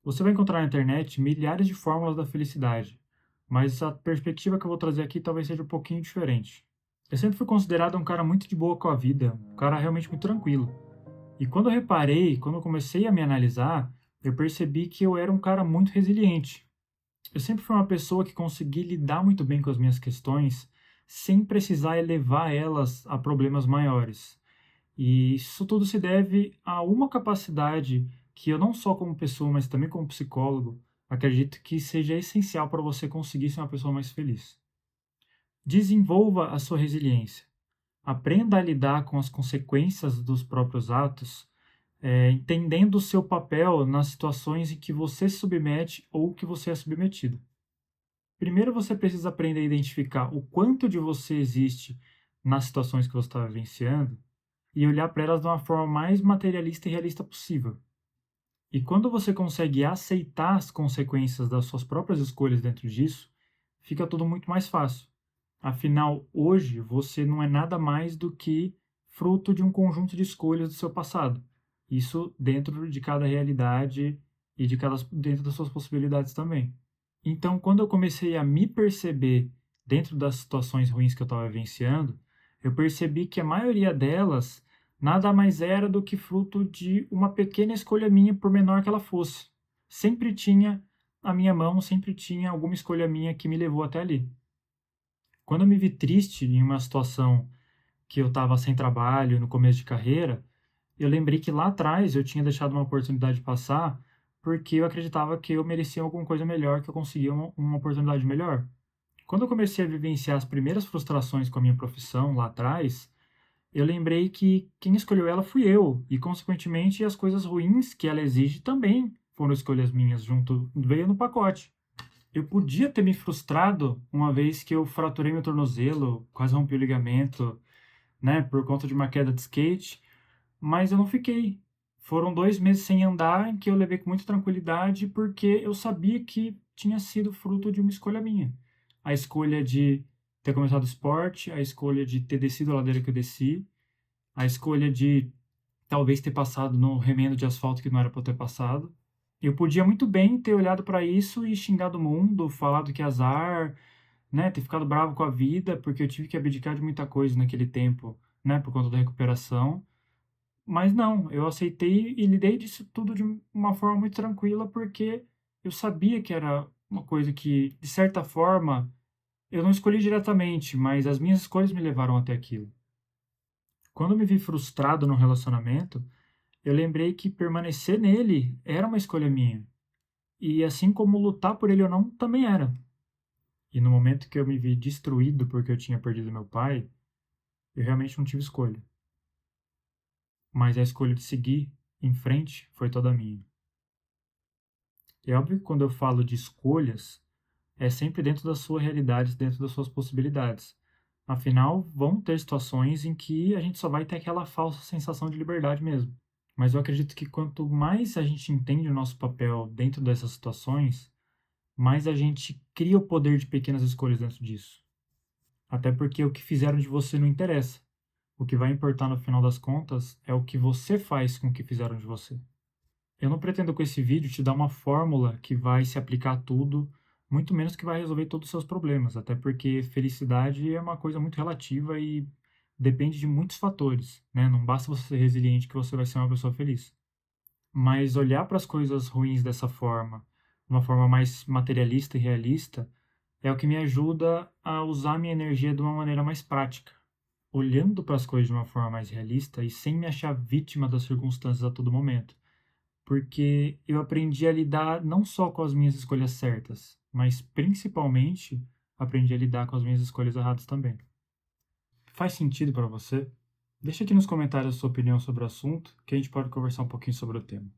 Você vai encontrar na internet milhares de fórmulas da felicidade, mas a perspectiva que eu vou trazer aqui talvez seja um pouquinho diferente. Eu sempre fui considerado um cara muito de boa com a vida, um cara realmente muito tranquilo. E quando eu reparei, quando eu comecei a me analisar, eu percebi que eu era um cara muito resiliente. Eu sempre fui uma pessoa que consegui lidar muito bem com as minhas questões, sem precisar elevar elas a problemas maiores. E isso tudo se deve a uma capacidade que eu não só como pessoa, mas também como psicólogo, acredito que seja essencial para você conseguir ser uma pessoa mais feliz. Desenvolva a sua resiliência. Aprenda a lidar com as consequências dos próprios atos, entendendo o seu papel nas situações em que você se submete ou que você é submetido. Primeiro você precisa aprender a identificar o quanto de você existe nas situações que você está vivenciando e olhar para elas de uma forma mais materialista e realista possível. E quando você consegue aceitar as consequências das suas próprias escolhas dentro disso, fica tudo muito mais fácil. Afinal, hoje você não é nada mais do que fruto de um conjunto de escolhas do seu passado. Isso dentro de cada realidade e dentro das suas possibilidades também. Então, quando eu comecei a me perceber dentro das situações ruins que eu estava vivenciando, eu percebi que a maioria delas nada mais era do que fruto de uma pequena escolha minha, por menor que ela fosse. Sempre tinha a minha mão, sempre tinha alguma escolha minha que me levou até ali. Quando eu me vi triste em uma situação que eu estava sem trabalho, no começo de carreira, eu lembrei que lá atrás eu tinha deixado uma oportunidade passar porque eu acreditava que eu merecia alguma coisa melhor, que eu conseguia uma oportunidade melhor. Quando eu comecei a vivenciar as primeiras frustrações com a minha profissão lá atrás, eu lembrei que quem escolheu ela fui eu, e consequentemente as coisas ruins que ela exige também foram escolhas minhas, junto, veio no pacote. Eu podia ter me frustrado uma vez que eu fraturei meu tornozelo, quase rompi o ligamento, né, por conta de uma queda de skate, mas eu não fiquei. Foram 2 meses sem andar, em que eu levei com muita tranquilidade, porque eu sabia que tinha sido fruto de uma escolha minha. A escolha de ter começado o esporte, a escolha de ter descido a ladeira que eu desci, a escolha de talvez ter passado no remendo de asfalto que não era para eu ter passado. Eu podia muito bem ter olhado para isso e xingado o mundo, falado que azar, né, ter ficado bravo com a vida, porque eu tive que abdicar de muita coisa naquele tempo, né, por conta da recuperação. Mas não, eu aceitei e lidei disso tudo de uma forma muito tranquila, porque eu sabia que era uma coisa que, de certa forma, eu não escolhi diretamente, mas as minhas escolhas me levaram até aquilo. Quando eu me vi frustrado num relacionamento, eu lembrei que permanecer nele era uma escolha minha. E assim como lutar por ele ou não, também era. E no momento que eu me vi destruído porque eu tinha perdido meu pai, eu realmente não tive escolha. Mas a escolha de seguir em frente foi toda minha. É óbvio que quando eu falo de escolhas, é sempre dentro da sua realidade, dentro das suas possibilidades. Afinal, vão ter situações em que a gente só vai ter aquela falsa sensação de liberdade mesmo. Mas eu acredito que quanto mais a gente entende o nosso papel dentro dessas situações, mais a gente cria o poder de pequenas escolhas dentro disso. Até porque o que fizeram de você não interessa. O que vai importar no final das contas é o que você faz com o que fizeram de você. Eu não pretendo com esse vídeo te dar uma fórmula que vai se aplicar a tudo, muito menos que vai resolver todos os seus problemas, até porque felicidade é uma coisa muito relativa e depende de muitos fatores, né? Não basta você ser resiliente que você vai ser uma pessoa feliz. Mas olhar para as coisas ruins dessa forma, de uma forma mais materialista e realista, é o que me ajuda a usar minha energia de uma maneira mais prática, olhando para as coisas de uma forma mais realista e sem me achar vítima das circunstâncias a todo momento, porque eu aprendi a lidar não só com as minhas escolhas certas, mas principalmente aprendi a lidar com as minhas escolhas erradas também. Faz sentido para você? Deixa aqui nos comentários a sua opinião sobre o assunto, que a gente pode conversar um pouquinho sobre o tema.